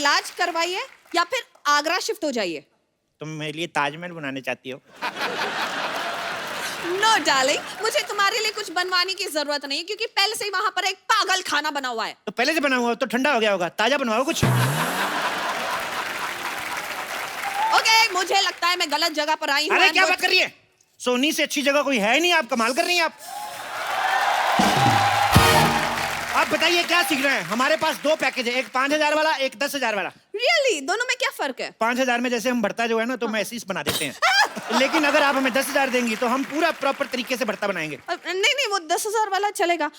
इलाज करवाइए या फिर आगरा शिफ्ट हो जाइए। तुम मेरे लिए ताजमहल बनाने चाहती हो? नो डार्लिंग, मुझे तुम्हारे लिए कुछ बनवाने की जरूरत नहीं है क्योंकि पहले से ही वहां पर एक पागल खाना बना हुआ है। तो पहले से बना हुआ तो ठंडा हो गया होगा, ताजा बनवाओ कुछ। ओके, मुझे लगता है मैं गलत जगह पर आई हूँ। अरे क्या बात कर रही है? सोनी से अच्छी जगह कोई है ही नहीं, आप कमाल कर रही हैं आप। आप बताइए क्या सीख रहे हैं? हमारे पास दो पैकेज है, एक 5,000 वाला, एक 10,000 वाला। रियली? दोनों में क्या फर्क है? 5,000 में जैसे हम भरता जो है ना तो मैसेज बना देते हैं। लेकिन अगर आप हमें 10,000 देंगी तो हम पूरा प्रॉपर तरीके से भरता बनाएंगे। नहीं नहीं, वो 10,000 वाला चलेगा।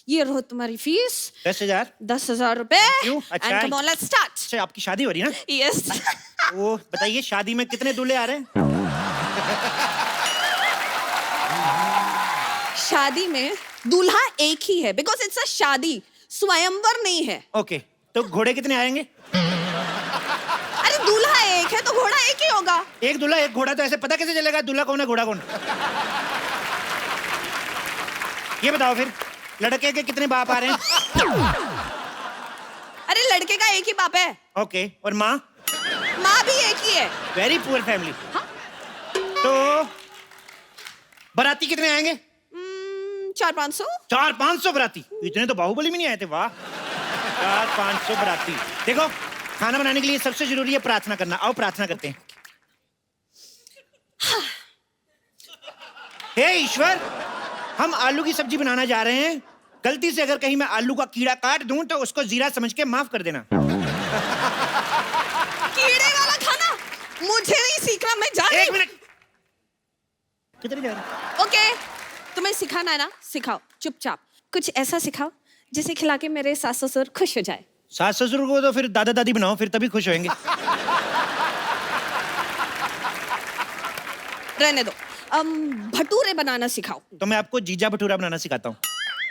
ये रहो तुम्हारी फीस। 10,000? 10,000 रुपए। अच्छा, And come on, let's start. अच्छा, आपकी शादी हो रही है ना? Yes. वो बताइए, शादी में कितने दूल्हे आ रहे हैं? शादी में दूल्हा एक ही है बिकॉज इट्स अ शादी, स्वयंवर नहीं है। ओके, तो घोड़े कितने आएंगे? अरे दूल्हा एक है तो घोड़ा एक ही होगा। एक दूल्हा एक घोड़ा, तो ऐसे पता कैसे चलेगा दूल्हा कौन है घोड़ा कौन? ये बताओ फिर, लड़के के कितने बाप आ रहे हैं? अरे लड़के का एक ही बाप है। ओके, और माँ? माँ भी एक ही है। Very poor family. हाँ? तो बाराती कितने आएंगे? 400-500। 400-500 बाराती? इतने तो बाहुबली में नहीं आए थे। वाह, 400-500 बाराती। देखो, खाना बनाने के लिए सबसे जरूरी है प्रार्थना करना। आओ प्रार्थना करते हैं। हे ईश्वर, हम आलू की सब्जी बनाना जा रहे हैं। गलती से अगर कहीं मैं आलू का कीड़ा काट दूं तो उसको जीरा समझ के माफ कर देना। कीड़े वाला खाना मुझे नहीं सीखना, मैं जा रही हूँ। 1 मिनट, किधर जा रहे हो? ओके, तुम्हें सिखाना है ना, सिखाओ। चुपचाप कुछ ऐसा सिखाओ जिसे खिला के मेरे सास ससुर खुश हो जाए। सास ससुर को तो फिर दादा दादी बनाओ, फिर तभी खुश होंगे। रहने दो। भटूरे बनाना सिखाओ। तो मैं आपको जीजा भटूरा बनाना सिखाता हूँ।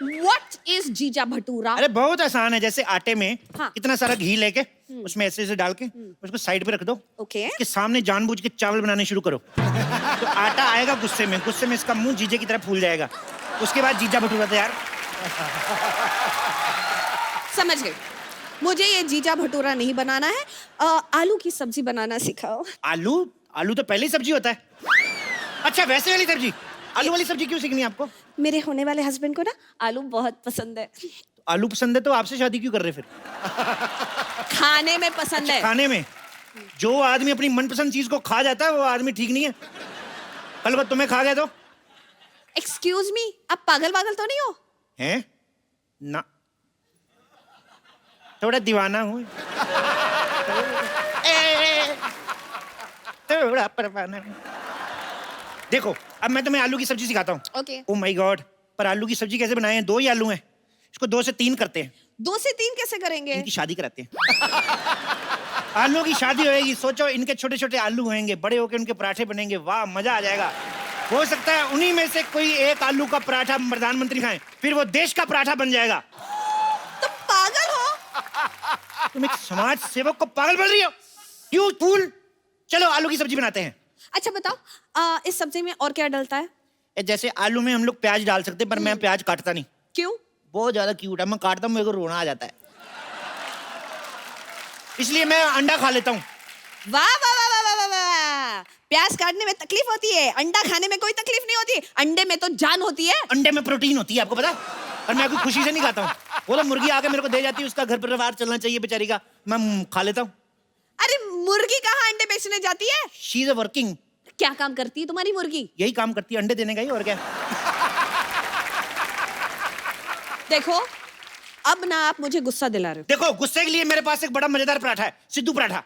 What is जीजा भटूरा? अरे बहुत आसान है। जैसे आटे में हाँ। इतना सारा घी लेके उसमें ऐसे डाल के उसको साइड पे रख दो। ओके। उसके सामने जानबूझ के चावल बनाने शुरू करो। तो आटा आएगा गुस्से में इसका मुंह जीजे की तरह फूल जाएगा। उसके बाद जीजा भटूरा तैयार। समझ गई। मुझे ये जीजा भटूरा नहीं बनाना है। आलू की सब्जी बनाना सिखाओ। आलू तो पहले ही सब्जी होता है। अच्छा, वैसे वाली सब्जी? आलू वाली सब्जी क्यों सीखनी है आपको? मेरे होने वाले हस्बैंड को ना आलू बहुत पसंद है। तो आलू पसंद है तो आपसे शादी क्यों कर रहे फिर? खाने में पसंद है। खाने में? जो आदमी अपनी मनपसंद चीज को खा जाता है वो आदमी ठीक नहीं है। कल को तुम्हें खा गया तो? एक्सक्यूज मी, आप पागल वागल तो नहीं हो? हैं? ना, थोड़ा दीवाना हूँ। थोड़ा परवाना हूँ। देखो, अब मैं तुम्हें आलू की सब्जी सिखाता हूँ। ओके। ओह माय गॉड, पर आलू की सब्जी कैसे बनाए हैं? 2 ही आलू हैं, इसको 2 से 3 करते हैं। 2 से 3 कैसे करेंगे? इनकी शादी कराते हैं। आलू की शादी होएगी। सोचो, इनके छोटे छोटे आलू होंगे, बड़े होकर उनके पराठे बनेंगे। वाह, मजा आ जाएगा। हो सकता है उन्हीं में से कोई एक आलू का पराठा प्रधानमंत्री खाएं, फिर वो देश का पराठा बन जाएगा। तो पागल हो? तुम एक समाज सेवक को पागल बोल रही हो? You fool. चलो आलू की सब्जी बनाते हैं। अच्छा बताओ, इस सब्जी में और क्या डलता है? जैसे आलू में हम लोग प्याज डाल सकते हैं, पर मैं प्याज काटता नहीं। क्यों? बहुत ज्यादा क्यूट है, मैं काटता हूँ मेरे को रोना आ जाता है, इसलिए मैं अंडा खा लेता हूँ। वाह वाह वाह वाह वाह वाह! प्याज काटने में तकलीफ होती है, अंडा खाने में कोई तकलीफ नहीं होती। अंडे में तो जान होती है। अंडे में प्रोटीन होती है, आपको पता है? और मैं कोई खुशी से नहीं खाता हूँ। वो तो मुर्गी आके मेरे को दे जाती है, उसका घर परिवार चलना चाहिए बेचारी का, मैं खा लेता हूँ। अरे मुर्गी कहाँ अंडे बेचने जाती है? She is working. क्या काम करती है तुम्हारी मुर्गी? यही काम करती है, अंडे देने का ही, और क्या। देखो, अब ना आप मुझे गुस्सा दिला रहे हो। देखो, गुस्से के लिए मेरे पास एक बड़ा मजेदार पराठा है, सिद्धू पराठा।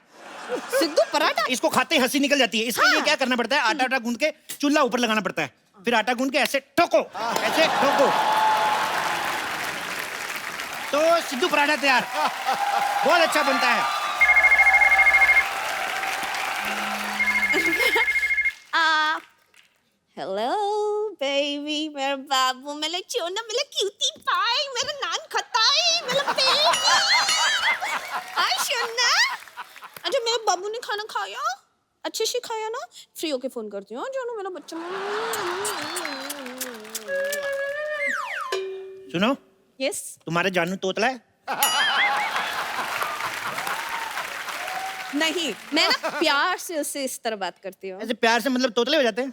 सिद्धू पराठा? इसको खाते ही हंसी निकल जाती है। इसके लिए क्या करना पड़ता है? आटा गूंद के चूल्हा ऊपर लगाना पड़ता है, फिर आटा गूंद के ऐसे ठोको, ऐसे ठोको, तो सिद्धू पराठा तैयार। बहुत अच्छा बनता है। हेलो बेबी, मेरा बाबू, मेरा चोना, मेरा क्यूटी पाई, मेरा नान खताई, मेरा बेबी। हाय सोना। अच्छा, मेरे बाबू ने खाना खाया? अच्छे से खाया ना? फ्री होके फोन करती हूँ जानू, मेरा बच्चा। सुनो, यस। तुम्हारे जानू तोतला है। नहीं, मैं ना प्यार से उससे इस तरह बात करती हूँ। ऐसे प्यार से मतलब तोतले हो जाते हैं?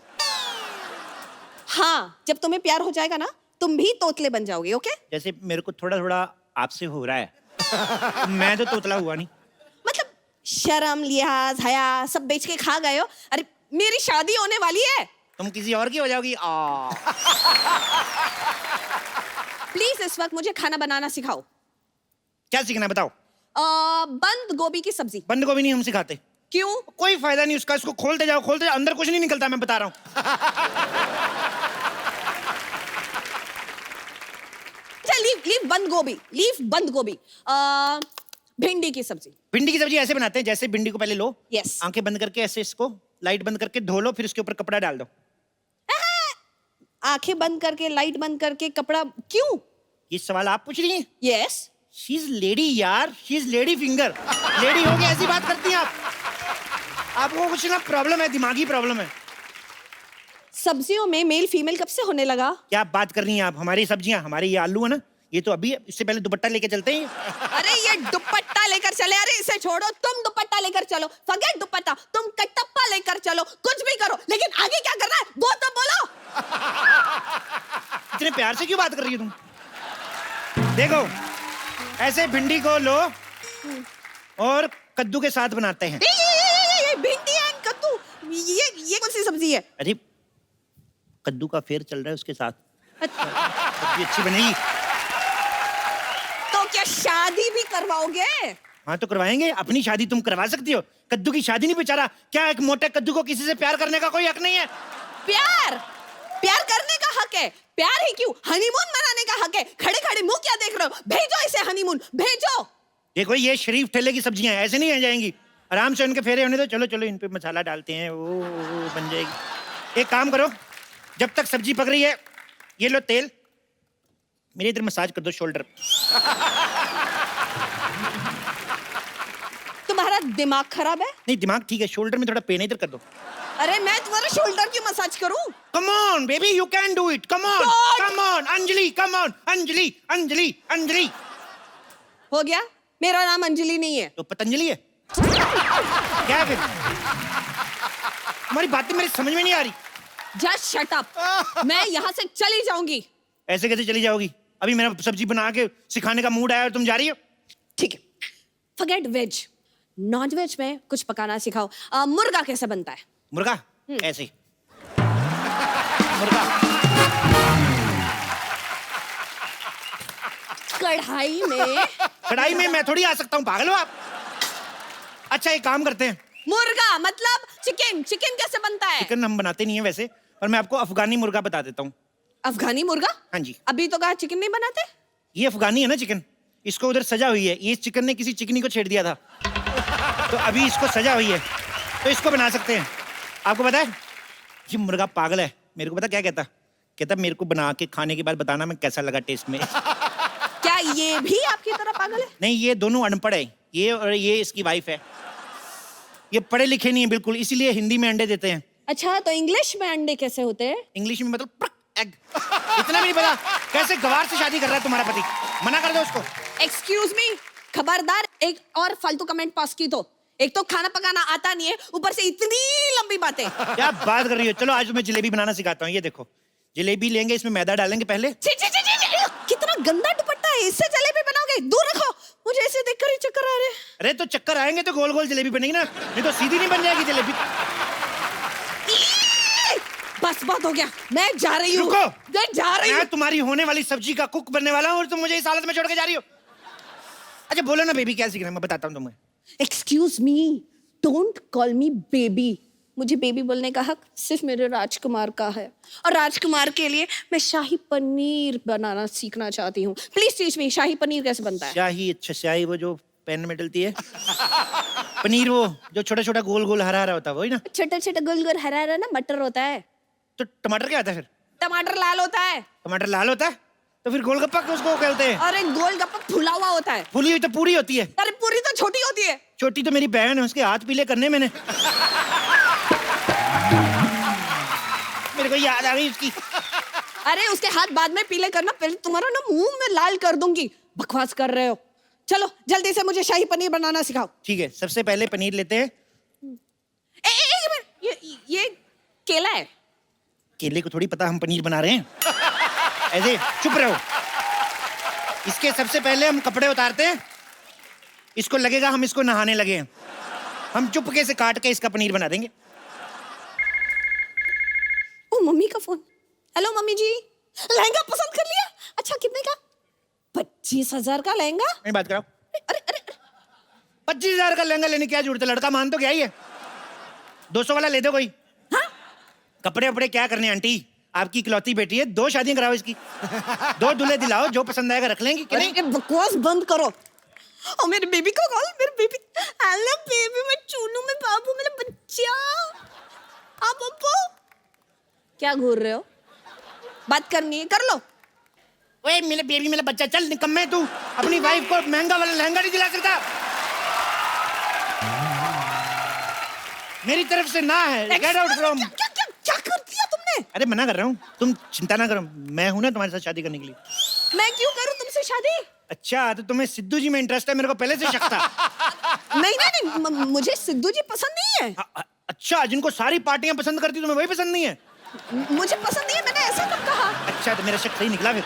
हाँ, जब तुम्हें प्यार हो जाएगा ना, तुम भी तोतले बन जाओगे, ओके? जैसे मेरे को थोड़ा थोड़ा आपसे हो रहा है। मैं तो तोतला हुआ नहीं। मतलब शर्म, लिहाज, हया सब बेच के खा गए हो। अरे मेरी शादी होने वाली है। तुम किसी और की हो जाओगी। प्लीज इस वक्त मुझे खाना बनाना सिखाओ। क्या सीखना है बताओ? बंद गोभी की सब्जी। बंद गोभी नहीं हम सिखाते। क्यों? कोई फायदा नहीं उसका, इसको खोलते जाओ खोलते जाओ, अंदर कुछ नहीं निकलता, मैं बता रहा हूँ। अच्छा लीव बंद गोभी, लीव बंद गोभी। भिंडी की सब्जी। भिंडी की सब्जी ऐसे बनाते हैं, जैसे भिंडी को पहले लो, Yes. आंखें बंद करके ऐसे इसको लाइट बंद करके धो लो, फिर उसके ऊपर कपड़ा डाल दो। आंखें बंद करके, लाइट बंद करके, कपड़ा क्यों? ये सवाल आप पूछ रही हैं? यस। शी इज लेडी यार, she is lady finger. Lady हो के ऐसी बात करती हैं आप? आपको कुछ ना प्रॉब्लम है, दिमागी प्रॉब्लम है। सब्जियों में मेल फीमेल कब से होने लगा? क्या बात कर रही हैं आप? हमारी सब्जियां, हमारे ये आलू है ना, ये तो अभी है, इससे पहले दुपट्टा लेके चलते हैं। अरे ये दुपट्टा लेकर चले। अरे इसे छोड़ो, तुम दुपट्टा लेकर चलो। फॉरगेट दुपट्टा, तुम कटप्पा लेकर चलो, कुछ भी करो, लेकिन आगे क्या करना है वो तो बोलो। इतने प्यार से क्यों बात कर रही हो तुम? देखो, ऐसे भिंडी को लो और कद्दू के साथ बनाते हैं। ये भिंडी एंड कद्दू, ये कौन सी सब्जी है? अरे कद्दू का फेर चल रहा है उसके साथ, अच्छा, सब्जी अच्छी बनेगी। तो क्या शादी भी करवाओगे? हाँ तो करवाएंगे, अपनी शादी तुम करवा सकती हो, कद्दू की शादी नहीं। बेचारा क्या एक मोटे कद्दू को किसी से प्यार करने का कोई हक नहीं है? प्यार करने का हक है। प्यार ही क्यों, हनीमून मनाने का हक है। खड़े खड़े मुंह क्या देख रहे हो? भेजो इसे हनीमून, भेजो। देखो ये शरीफ ठेले की सब्जियां हैं, ऐसे नहीं आ जाएंगी। आराम से उनके फेरे होने दो। चलो चलो, इन पे मसाला डालते हैं, वो बन जाएगी। एक काम करो, जब तक सब्जी पक रही है, ये लो तेल, मेरे इधर मसाज कर दो शोल्डर। तुम्हारा दिमाग खराब है? नहीं दिमाग ठीक है, शोल्डर में थोड़ा पेन है, इधर कर दो। अरे मैं तुम्हारा शोल्डर क्यों मसाज करूं? Come on baby, you can do it, come on come on Anjali, come on Anjali Anjali Anjali. हो गया? मेरा नाम अंजलि नहीं है। तो पतंजलि है क्या है फिर? तुम्हारी बातें मेरी समझ में नहीं आ रही। Just shut up. मैं यहाँ से चली जाऊंगी। ऐसे कैसे चली जाओगी? अभी मेरा सब्जी बना के सिखाने का मूड आया और तुम जा रही हो? ठीक है, फॉरगेट वेज, नॉन वेज में कुछ पकाना सिखाओ। मुर्गा कैसे बनता है? मुर्गा ऐसे मुर्गा कढ़ाई में। कढ़ाई में मैं थोड़ी आ सकता हूँ, पागल हो आप? अच्छा एक काम करते हैं, मुर्गा मतलब चिकन। चिकन कैसे बनता है? चिकन हम बनाते नहीं है वैसे, और मैं आपको अफगानी मुर्गा बता देता हूँ। अफगानी मुर्गा? हाँ जी। अभी तो कहा चिकन नहीं बनाते। ये अफगानी है ना चिकन, इसको उधर सजा हुई है। ये चिकन ने किसी चिकनी को छेड़ दिया था, तो अभी इसको सजा हुई है, तो इसको बना सकते हैं। आपको पता है ये मुर्गा पागल है, मेरे को पता क्या कहता मेरे को बना के खाने के बाद बताना मैं कैसा लगा टेस्ट में। क्या ये भी आपकी तरह पागल है? नहीं, ये दोनों अनपढ़ है, ये और ये इसकी वाइफ है। ये पढ़े लिखे नहीं है बिल्कुल, इसीलिए हिंदी में अंडे देते हैं। अच्छा, तो इंग्लिश में अंडे कैसे होते हैं? इंग्लिश में मतलब एग। इतना भी नहीं पता? कैसे गवार से शादी कर रहा है तुम्हारा पति? मना कर दो उसको। एक्सक्यूज मी, खबरदार एक और फालतू कमेंट पास की तो। एक तो खाना पकाना आता नहीं है, ऊपर से इतनी लंबी बातें। क्या बात कर रही हो? चलो आज तुम्हें जलेबी बनाना सिखाता हूँ। ये देखो, जलेबी लेंगे, इसमें मैदा डालेंगे पहले। छी, छी, छी, छी, छी, कितना गंदा दुपट्टा है, इससे जलेबी बनाओगे? दूर रखो, मुझे ऐसे देखकर ही चक्कर आ रहे हैं। अरे तो चक्कर आएंगे तो गोल गोल जलेबी बनेगी ना, नहीं तो सीधी नहीं बन जाएगी जलेबी। बस बहुत हो गया, मैं जा रही हूँ। रुको, मैं जा रही हूँ। मैं तुम्हारी होने वाली सब्जी का कुक बनने वाला हूँ और तुम मुझे इस हालत में छोड़ के जा रही हो। अच्छा बोलो ना बेबी, क्या सीखना है मैं बताता हूँ तुम्हें। Excuse me, don't call me baby. मुझे बेबी बोलने का हक सिर्फ मेरे राजकुमार का है, और राजकुमार के लिए मैं शाही पनीर बनाना सीखना चाहती हूँ। प्लीज टीच मी, शाही पनीर कैसे बनता है? शाही? अच्छा शाही वो जो पैन में डलती है। पनीर वो जो छोटा छोटा गोल गोल हरा हरा होता है वही ना? छोटा छोटा गोल गोल हरा हरा ना मटर होता है। तो टमाटर क्या होता है फिर? टमाटर लाल होता है। टमाटर लाल होता है तो फिर गोलगप्पा उसको कहते हैं? और एक गोलगप्पा फुला हुआ होता है। फुली हुई तो पूरी होती है। अरे पूरी तो छोटी होती है। छोटी तो मेरी बहन है, उसके हाथ पीले करने मैंने। मेरे को याद आ गई उसकी। अरे उसके हाथ बाद में पीले करना, पहले तुम्हारा ना मुंह में लाल कर दूंगी। बकवास कर रहे हो। चलो जल्दी से मुझे शाही पनीर बनाना सिखाओ। ठीक है, सबसे पहले पनीर लेते हैं। एक मिनट, ये केला है। केले को थोड़ी पता हम पनीर बना रहे हैं। ऐसे चुप रहो। इसके सबसे पहले हम कपड़े उतारते हैं। इसको लगेगा हम इसको नहाने लगे हैं। हम चुपके से काट के इसका पनीर बना देंगे। ओ मम्मी का फोन। हेलो मम्मी जी, लहंगा पसंद कर लिया? अच्छा कितने का? 25,000 का लहंगा। नहीं बात कराओ। अरे अरे 25,000 का लहंगा लेने की क्या जरूरत है? लड़का मान तो क्या ही है। 200 वाला ले दो कोई। हाँ? कपड़े वपड़े क्या करने आंटी, आपकी इकलौती बेटी है, 2 शादियां कराओ इसकी। 2 दूल्हे दिलाओ, जो पसंद आएगा रख लेंगी कि नहीं? अरे बकवास बंद करो। और मेरे बेबी को कॉल, मेरे बेबी। हेलो बेबी, मैं चूनू में बाबू, मेरा बच्चा। हाँ पप्पू, क्या घूर रहे हो? बात करनी है कर लो। ओए मेरे बेबी, मेरा बच्चा, चल निकम्मे तू अपनी वाइफ को महंगा वाला लहंगा नहीं दिला सकता। मेरी तरफ से ना है। Get out from. क्या कर दिया तुमने? अरे मना कर रहा हूँ, तुम चिंता ना करो, मैं हूं ना तुम्हारे साथ शादी करने के लिए। मैं क्यों करूं तुमसे शादी? अच्छा तो तुम्हें सिद्धू जी में इंटरेस्ट है, मेरे को पहले से शक था। नहीं नहीं नहीं, मुझे सिद्धू जी पसंद नहीं है। अच्छा, जिनको सारी पार्टियां पसंद करती तुम्हें वही पसंद नहीं है? मुझे पसंद नहीं है, मैंने ऐसा कब कहा? अच्छा तो मेरा शक सही निकला फिर।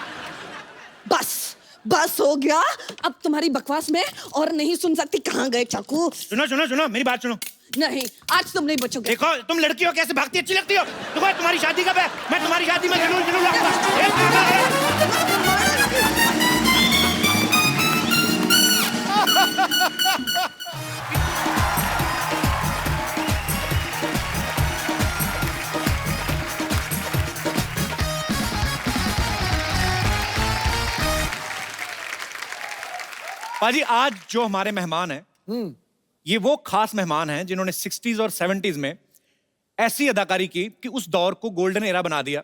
बस हो गया। अब तुम्हारी बकवास में और नहीं सुन सकती। कहाँ गए चाकू? सुनो सुनो सुनो, मेरी बात सुनो। नहीं, आज तुम नहीं बचोगे। देखो तुम लड़की हो, कैसे भागती अच्छी लगती हो। देखो तुम्हारी शादी कब है? मैं तुम्हारी शादी में जरूर जरूर आऊंगा। पाजी, आज जो हमारे मेहमान हैं, ये वो खास मेहमान हैं जिन्होंने 60s और 70s में ऐसी अदाकारी की कि उस दौर को गोल्डन एरा बना दिया।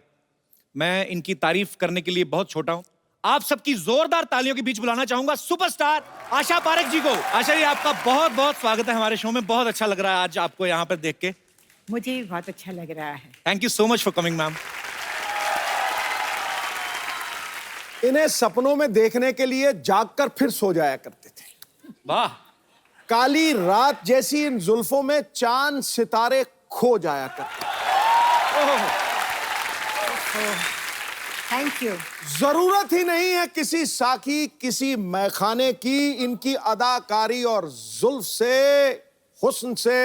मैं इनकी तारीफ करने के लिए बहुत छोटा हूं। आप सबकी जोरदार तालियों के बीच बुलाना चाहूंगा सुपरस्टार आशा पारेख जी को। आशा जी, आपका बहुत बहुत स्वागत है हमारे शो में। बहुत अच्छा लग रहा है आज आपको यहाँ पर देख के। मुझे भी बहुत अच्छा लग रहा है। Thank you so much for coming ma'am. इन्हें सपनों में देखने के लिए जागकर फिर सो जाया करते थे। वाह। काली रात जैसी इन जुल्फों में चांद सितारे खो जाया करते। Thank you. जरूरत ही नहीं है किसी साकी, किसी मैखाने की। इनकी अदाकारी और जुल्फ से, हुस्न से,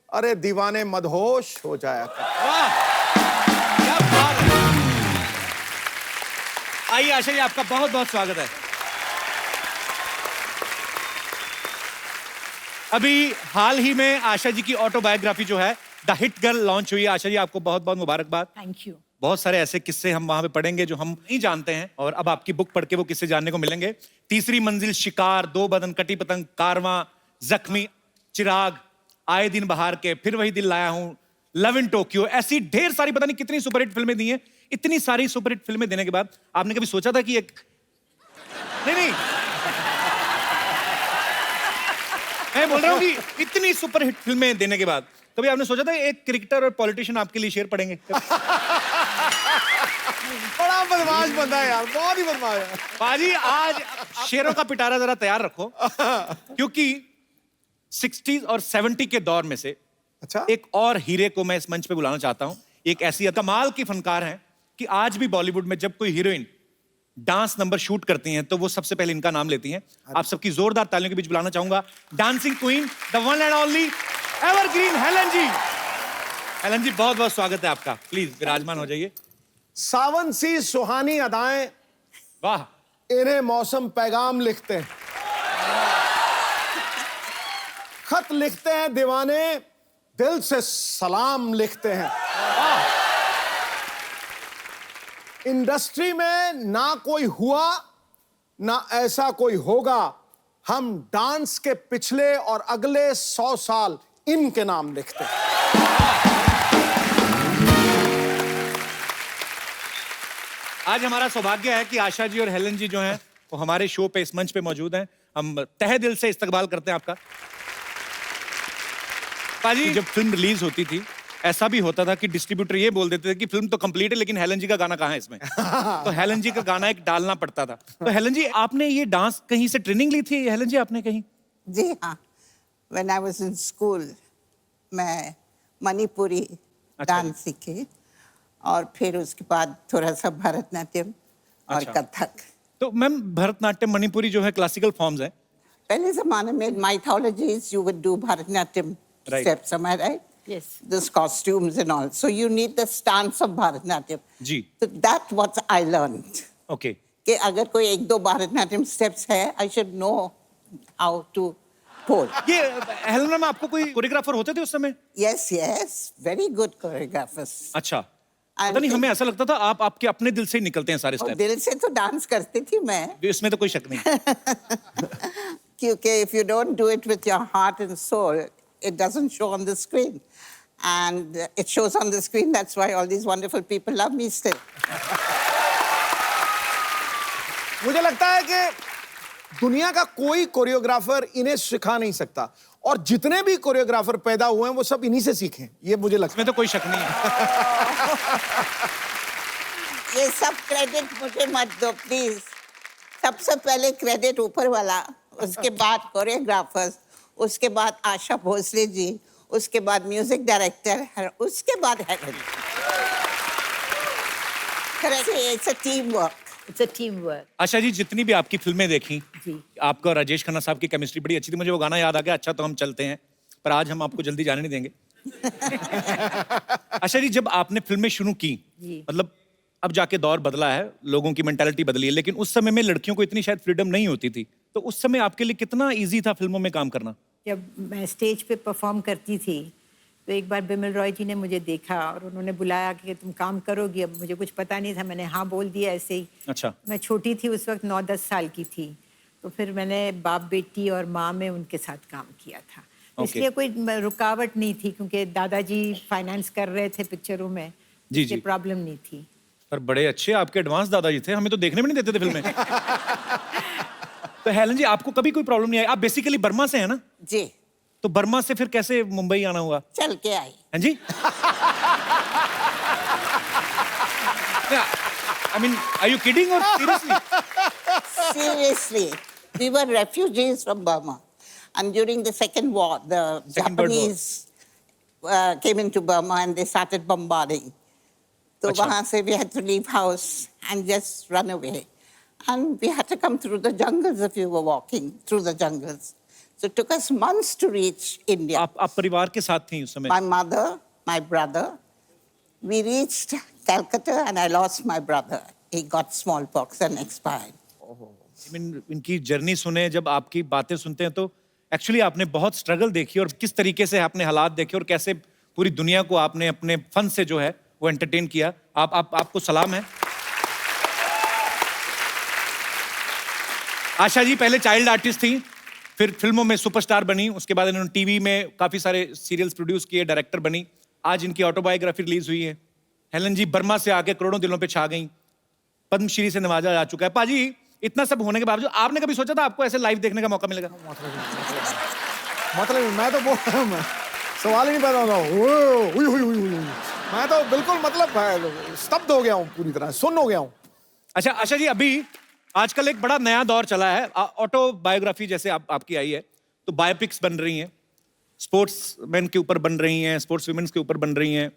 अरे दीवाने मदहोश हो जाया करते। वाह, क्या बात है। आइए आशा जी, आपका बहुत बहुत स्वागत है। अभी हाल ही में आशा जी की ऑटोबायोग्राफी जो है द हिट गर्ल लॉन्च हुई है। आशा जी, आपको बहुत बहुत मुबारकबाद। Thank you. बहुत सारे ऐसे किस्से हम वहां पे पढ़ेंगे जो हम नहीं जानते हैं, और अब आपकी बुक पढ़ के वो किस्से जानने को मिलेंगे। तीसरी मंजिल, शिकार, दो बदन, कटी पतंग, कारवां, जख्मी, चिराग, आए दिन बहार के, फिर वही दिल लाया हूं, लव इन टोक्यो, ऐसी ढेर सारी पता नहीं कितनी सुपरहिट फिल्में दी हैं। इतनी सारी सुपरहिट फिल्में देने के बाद आपने कभी सोचा था कि एक नहीं मैं बोल रहा हूं कि इतनी सुपरहिट फिल्में देने के बाद कभी आपने सोचा था एक क्रिकेटर और पॉलिटिशियन आपके लिए शेर पढ़ेंगे? बड़ा बदमाश बंदा है यार, बहुत ही बदमाश है। बाजी, आज शेरों का पिटारा जरा तैयार रखो, क्योंकि 60s और 70 के दौर में से अच्छा, एक और हीरे को मैं इस मंच पे बुलाना चाहता हूं। एक ऐसी कमाल की फनकार हैं कि आज भी बॉलीवुड में जब कोई हीरोइन डांस नंबर शूट करती हैं तो वो सबसे पहले इनका नाम लेती हैं। आप सबकी जोरदार तालियों के बीच बुलाना चाहूंगा dancing queen, the one and only evergreen Helen ji. Helen ji, बहुत बहुत स्वागत है आपका। प्लीज विराजमान हो जाइए। सावन सी सुहानी अदाएं, वाह। इन्हें मौसम पैगाम लिखते हैं, खत लिखते हैं दीवाने, दिल से सलाम लिखते हैं। इंडस्ट्री में ना कोई हुआ ना ऐसा कोई होगा। हम डांस के पिछले और अगले 100 साल इनके नाम लिखते हैं। आज हमारा सौभाग्य है कि आशा जी और हेलन जी जो हैं वो हमारे शो पे, इस मंच पे मौजूद हैं। हम तहे दिल से इस्तकबाल करते हैं आपका। पाजी, जब फिल्म रिलीज होती थी ऐसा भी होता था कि डिस्ट्रीब्यूटर ये बोल देते थे कि फिल्म तो कंप्लीट है लेकिन हेलन जी का गाना कहाँ है इसमें। तो हेलन जी का गाना एक डालना पड़ता था। तो हेलन जी आपने ये डांस कहीं से ट्रेनिंग ली थी हेलन जी आपने कहीं? जी हाँ, when I was in school मैं मणिपुरी डांस सीखी और फिर उसके बाद थोड़ा सा भरतनाट्यम और अच्छा। कथक। तो मैम भरतनाट्यम मणिपुरी जो है क्लासिकल फॉर्म्स है। पहले जमाने में mythologies you would do Bharatanatyam Right. steps, am I right? Yes. Those costumes and all. So you need the stance of Bharatanatyam. जी So that's what I learned. Okay. कि अगर कोई एक दो Bharatanatyam steps है, I should know how to pose. ये Helen ma'am आपको कोई कोरियोग्राफर होते थे उस समय? Yes, yes, very good choreographers. अच्छा पता नहीं हमें ऐसा लगता था आप आपके अपने दिल से ही निकलते हैं सारे और स्टेप। दिल से तो डांस करती थी मैं, इसमें तो कोई शक नहीं। क्योंकि if you don't do it with your heart and soul, it doesn't show on the screen. And it shows on the screen, that's why all these wonderful people love me still. मुझे लगता है कि दुनिया का कोई choreographer इन्हें सिखा नहीं सकता और जितने भी कोरियोग्राफर पैदा हुए हैं वो सब इन्हीं से सीखे हैं, ये मुझे लगता इसमें तो कोई शक नहीं है। ये सब क्रेडिट मुझे मत दो प्लीज। सबसे पहले क्रेडिट ऊपर वाला, उसके बाद कोरियोग्राफर्स, उसके बाद आशा भोसले जी, उसके बाद म्यूजिक डायरेक्टर, उसके बाद Helen. It's a team work. It's a teamwork. Asha ji जितनी भी आपकी फिल्में देखी जी। आपका और राजेश खन्ना साहब की केमिस्ट्री बड़ी अच्छी थी। मुझे वो गाना याद आ गया, अच्छा तो हम चलते हैं, पर आज हम आपको जल्दी जाने नहीं देंगे। आशा जी जब आपने फिल्में शुरू की जी। मतलब अब जाके दौर बदला है, लोगों की मेंटालिटी बदली है, लेकिन उस समय में लड़कियों को इतनी शायद फ्रीडम नहीं होती थी। तो उस समय आपके लिए कितना इजी था फिल्मों में काम करना? जब मैं स्टेज पे परफॉर्म करती थी तो एक बार बिमल रॉय जी ने मुझे देखा और उन्होंने बुलाया कि तुम काम करोगी। अब मुझे कुछ पता नहीं था, मैंने हाँ बोल दिया ऐसे ही। अच्छा। मैं छोटी थी उस वक्त, 9-10 साल की थी। तो फिर मैंने बाप बेटी और माँ में उनके साथ काम किया था। Okay. इसलिए कोई रुकावट नहीं थी क्योंकि दादाजी फाइनेंस कर रहे थे पिक्चरों में, जी, इसलिए जी। प्रॉब्लम नहीं थी। पर बड़े अच्छे आपके एडवांस दादाजी थे, हमें तो देखने में नहीं देते थे फिल्में। तो हेलन जी आपको कभी कोई प्रॉब्लम नहीं आई? आप बेसिकली बर्मा से है ना? जी। तो बर्मा से फिर कैसे मुंबई आना हुआ? चल के आई। हाँ जी? I mean, are you kidding or seriously? Seriously, we were refugees from Burma, and during the Second War, the Second World War. Japanese came into Burma and they started bombarding. So Acha. वहाँ से we had to leave house and just run away, and we had to come through the jungles if you were walking through the jungles. So it took us months to reach India. आप परिवार के साथ थी उस समय? My mother, my brother, we reached Calcutta and I lost my brother. He got smallpox and expired. I mean, इनकी journey सुने, जब आपकी बातें सुनते हैं तो एक्चुअली आपने बहुत स्ट्रगल देखी और किस तरीके से आपने हालात देखे और कैसे पूरी दुनिया को आपने अपने फन से जो है वो एंटरटेन किया। आपको सलाम है। आशा जी पहले चाइल्ड आर्टिस्ट थी, फिर फिल्मों में सुपरस्टार बनी, उसके बाद इन्होंने टीवी में काफी सारे सीरियल्स प्रोड्यूस किए, डायरेक्टर बनी। आज इनकी ऑटोबायोग्राफी रिलीज हुई है। हेलन जी बर्मा से आके करोड़ों दिलों पे छा गई, पद्मश्री से नवाजा जा चुका है। पाजी इतना सब होने के बावजूद आपने कभी सोचा था आपको ऐसे लाइव देखने का मौका मिलेगा? मतलब मैं तो सवाल ही नहीं पैदा होता। मैं तो बिल्कुल मतलब स्तब्ध हो गया हूँ, पूरी तरह सुन्न हो गया हूँ। अच्छा आशा जी अभी आजकल एक बड़ा नया दौर चला है, ऑटोबायोग्राफी जैसे आपकी आई है, तो बायोपिक्स बन रही हैं, स्पोर्ट्स मैन के ऊपर बन रही हैं, स्पोर्ट्स वुमेन्स के ऊपर बन रही हैं।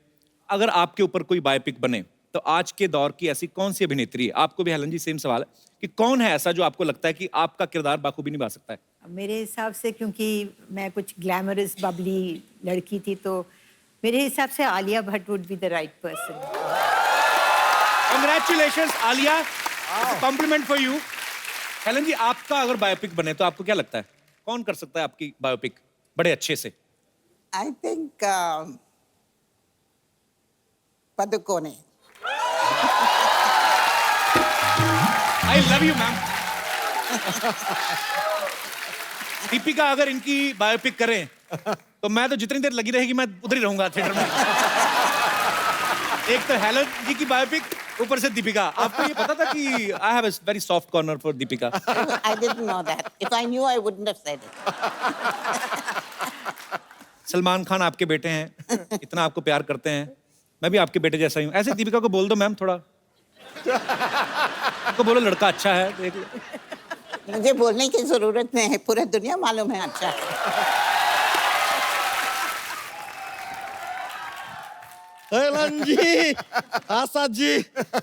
अगर आपके ऊपर कोई बायोपिक बने तो आज के दौर की ऐसी कौन सी अभिनेत्री है, आपको भी हेलन जी सेम सवाल है, कि कौन है ऐसा जो आपको लगता है कि आपका किरदार बाखूबी निभा सकता है? मेरे हिसाब से क्योंकि मैं कुछ ग्लैमरस बबली लड़की थी तो मेरे हिसाब से Alia Bhatt would be the right person. Congratulations Alia, compliment for you. Helen ji आपका अगर बायोपिक बने तो आपको क्या लगता है कौन कर सकता है आपकी बायोपिक बड़े अच्छे से? I think Padukone. I love you ma'am. Deepika अगर इनकी बायोपिक करें तो मैं तो जितनी देर लगी रहेगी मैं उधर ही रहूंगा थिएटर में। एक तो हेलन जी की बायोपिक, ऊपर से दीपिका। आपको ये पता था कि I have a very soft corner for Deepika? I didn't know that. If I knew, I wouldn't have said it. Salman Khan आपके बेटे हैं, इतना आपको प्यार करते हैं, मैं भी आपके बेटे जैसा ही हूँ। ऐसे दीपिका को बोल दो मैम थोड़ा, उनको बोलो लड़का अच्छा है, देख लो। मुझे बोलने की जरूरत नहीं है, पूरा दुनिया मालूम है अच्छा। हेलन जी, आशा जी,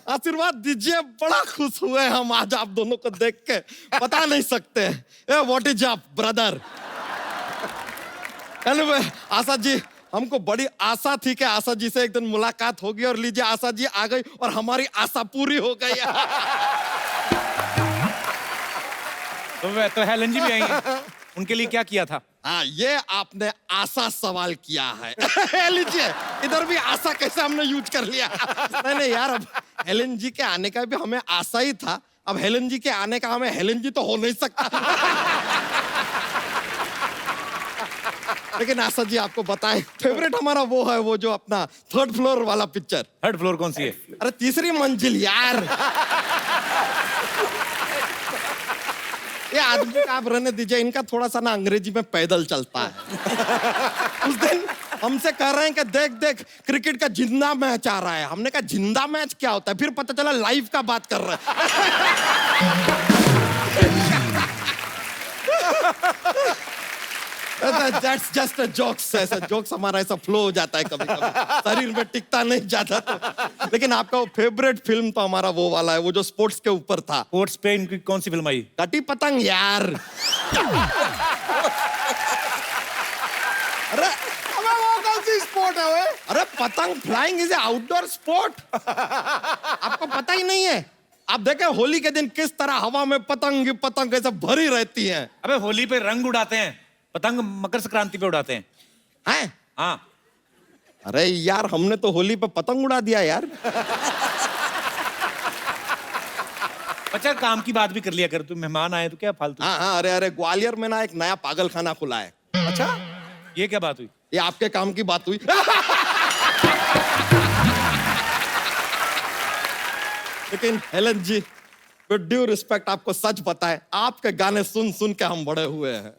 आशीर्वाद दीजिए। बड़ा खुश हुए हम आज आप दोनों को देख के, बता नहीं सकते। Ah what is up brother? Anyway Asha ji, हमको बड़ी आशा थी कि आशा जी से एक दिन मुलाकात होगी, और लीजिए आशा जी आ गई और हमारी आशा पूरी हो गई। तो हेलन जी भी आई हैं, उनके लिए क्या किया था? हाँ, ये आपने आशा सवाल किया है। लीजिए, इधर भी आशा कैसे हमने यूज कर लिया। नहीं यार, अब हेलन जी के आने का भी हमें आशा ही था, अब हेलन जी के आने का हमें हेलन जी तो हो नहीं सकता। लेकिन आशा जी आपको बताएं, फेवरेट हमारा वो है, वो जो अपना 3rd फ्लोर वाला पिक्चर। 3rd फ्लोर कौन सी है? अरे 3री मंजिल यार। ये आदमी का आप रहने दीजिए, इनका थोड़ा सा ना अंग्रेजी में पैदल चलता है। उस दिन हमसे कह रहे हैं कि देख देख क्रिकेट का जिंदा मैच आ रहा है। हमने कहा जिंदा मैच क्या होता है? फिर पता चला लाइव का बात कर रहे हैं। That's just a jokes, ऐसा जोक्स हमारा ऐसा फ्लो हो जाता है कभी कभी, शरीर में टिकता नहीं जाता तो। लेकिन आपका वो फेवरेट फिल्म तो हमारा वो वाला है, वो जो स्पोर्ट्स के ऊपर था। स्पोर्ट्स पे इनकी कौन सी फिल्म आई? कटी पतंग यार। अरे वो कौन सी स्पोर्ट है वो? अरे पतंग flying is a outdoor sport, आपको पता ही नहीं है? आप देखें होली के दिन किस तरह हवा में पतंग पतंग ऐसे भरी रहती हैं। अबे होली पे रंग उड़ाते हैं, पतंग मकर संक्रांति पे उड़ाते हैं। हैं? हाँ। अरे यार, हमने तो होली पे पतंग उड़ा दिया यार। अच्छा, काम की बात भी कर लिया कर, तू मेहमान आए तो क्या फालतू। हाँ, अरे ग्वालियर में ना एक नया पागल खाना खुला है। अच्छा, ये क्या बात हुई? ये आपके काम की बात हुई। लेकिन Helen ji, with due respect, आपको सच बताएं, आपके गाने सुन सुन के हम बड़े हुए हैं।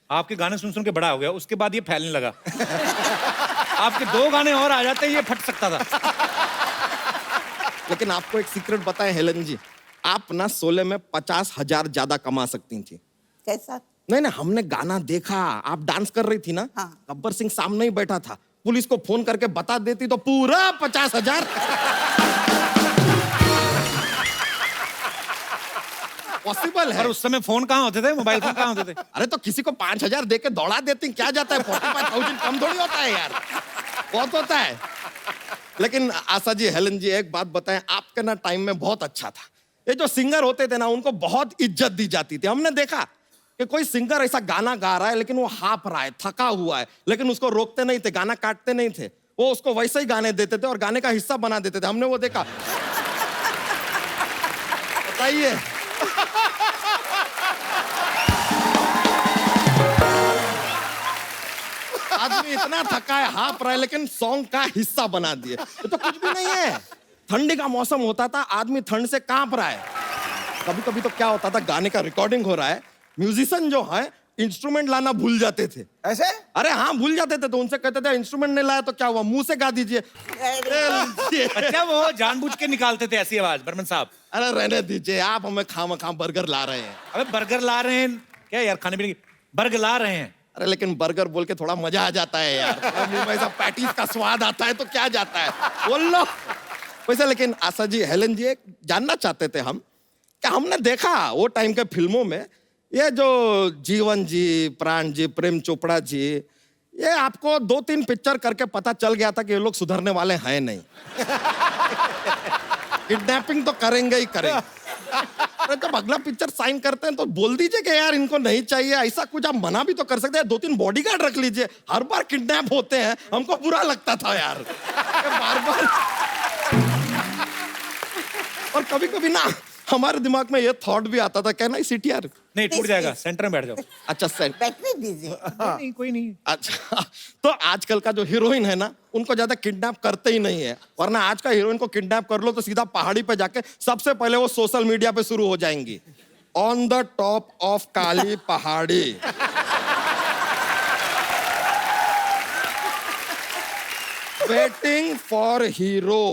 आपके गाने सुन सुन के बड़ा हो गया, उसके बाद ये फैलने लगा। आपके 2 गाने और आ जाते, ये फट सकता था। लेकिन आपको एक सीक्रेट बताएं हेलन जी, आप ना 16 में 50,000 ज्यादा कमा सकती थी। कैसा? नहीं, हमने गाना देखा, आप डांस कर रही थी ना। हाँ। गब्बर सिंह सामने ही बैठा था, पुलिस को फोन करके बता देती तो पूरा 50,000। पॉसिबल है। पर उस समय फोन कहाँ होते थे, मोबाइल फोन कहाँ होते थे? अरे तो किसी को 5,000 दे के दौड़ा देती, क्या जाता है? 45,000 कम थोड़ी होता है यार, बहुत होता है। लेकिन आशा जी, हेलन जी, एक बात बताएं, आपके ना टाइम में बहुत अच्छा था। ये जो सिंगर होते थे ना, उनको बहुत इज्जत दी जाती थी। हमने देखा कि कोई सिंगर ऐसा गाना गा रहा है लेकिन वो हाफ रहा है, थका हुआ है, लेकिन उसको रोकते नहीं थे, गाना काटते नहीं थे, वो उसको वैसे ही गाने देते थे और गाने का हिस्सा बना देते थे। हमने वो देखा। बताइए। आदमी इतना थका है, हाफ रहा है, लेकिन सॉन्ग का हिस्सा बना दिए। ये तो कुछ भी नहीं है। ठंडी का मौसम होता था, आदमी ठंड से कांप रहा है। कभी कभी तो क्या होता था, गाने का रिकॉर्डिंग हो रहा है, म्यूजिशियन जो है इंस्ट्रूमेंट लाना भूल जाते थे। ऐसे? अरे हाँ, भूल जाते थे, तो उनसे कहते थे इंस्ट्रूमेंट नहीं लाया तो क्या हुआ, मुंह से गा दीजिए। अच्छा, वो जानबूझ के निकालते थे ऐसी आवाज, बर्मन साहब? अरे रहने दीजिए, आप हमें खाम बर्गर ला रहे हैं। अबे बर्गर ला रहे हैं क्या यार, खाने पीने की? बर्गर ला रहे हैं। अरे लेकिन बर्गर बोल के थोड़ा मजा आ जाता है यार, मुंह में ऐसा पैटीज का स्वाद आता है तो क्या जाता है, बोल लो। वैसे लेकिन आशा जी, हेलन जी, एक जानना चाहते थे हम कि हमने देखा वो टाइम के फिल्मों में ये जो जीवन जी, प्राण जी, प्रेम चोपड़ा जी, ये आपको 2-3 पिक्चर करके पता चल गया था कि ये लोग सुधरने वाले हैं नहीं। किडनैपिंग तो करेंगे ही करेंगे। अरे जब अगला पिक्चर साइन करते हैं तो बोल दीजिए कि यार इनको नहीं चाहिए, ऐसा कुछ आप मना भी तो कर सकते हैं, 2-3 बॉडीगार्ड रख लीजिए। हर बार किडनैप होते हैं, हमको बुरा लगता था यार, बार। और कभी कभी ना हमारे दिमाग में ये थॉट भी आता था, कहना सीटीआर नहीं, टूट जाएगा, सेंटर में बैठ जाओ। अच्छा सेंट, बैठने दीजिए। नहीं, कोई नहीं। अच्छा, तो आजकल का जो हीरोइन है ना, उनको ज्यादा किडनैप करते ही नहीं है, वरना आज का हीरोइन को किडनैप कर लो तो सीधा पहाड़ी पे जाके सबसे पहले वो सोशल मीडिया पे शुरू हो जाएंगी, ऑन द टॉप ऑफ काली पहाड़ी। Waiting for hero,